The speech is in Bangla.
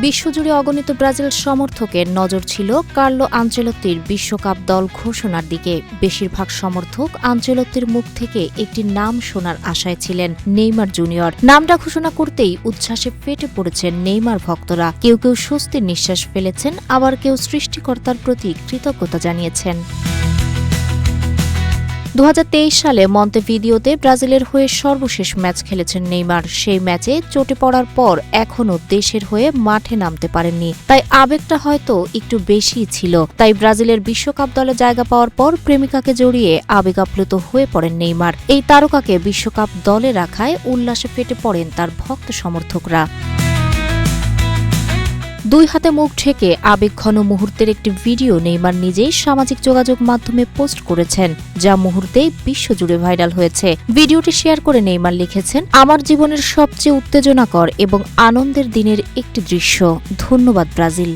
বিশ্বজুড়ে অগণিত ব্রাজিল সমর্থকের নজর ছিল কার্লো আনচেলত্তির বিশ্বকাপ দল ঘোষণার দিকে। বেশিরভাগ সমর্থক আনচেলত্তির মুখ থেকে একটি নাম শোনার আশায় ছিলেন, নেইমার জুনিয়র। নামটা ঘোষণা করতেই উচ্ছ্বাসে ফেটে পড়েছেন নেইমার ভক্তরা। কেউ কেউ স্বস্তির নিঃশ্বাস ফেলেছেন, আবার কেউ সৃষ্টিকর্তার প্রতি কৃতজ্ঞতা জানিয়েছেন। 2023 সালে মন্তেভিদিওতে ব্রাজিলের হয়ে সর্বশেষ ম্যাচ খেলেছেন নেইমার। সেই ম্যাচে চোটে পড়ার পর এখনও দেশের হয়ে মাঠে নামতে পারেননি, তাই আবেগটা হয়তো একটু বেশিই ছিল। তাই ব্রাজিলের বিশ্বকাপ দলে জায়গা পাওয়ার পর প্রেমিকাকে জড়িয়ে আবেগ আপ্লুত হয়ে পড়েন নেইমার। এই তারকাকে বিশ্বকাপ দলে রাখায় উল্লাসে ফেটে পড়েন তার ভক্ত সমর্থকরা। দুই হাতে মুখ ঢেকে আবেগঘন মুহূর্তের একটি ভিডিও নেইমার নিজেই সামাজিক যোগাযোগ মাধ্যমে পোস্ট করেছেন, যা মুহূর্তেই বিশ্বজুড়ে ভাইরাল হয়েছে। ভিডিওটি শেয়ার করে নেইমার লিখেছেন, আমার জীবনের সবচেয়ে উত্তেজনাকর এবং আনন্দের দিনের একটি দৃশ্য। ধন্যবাদ ব্রাজিল।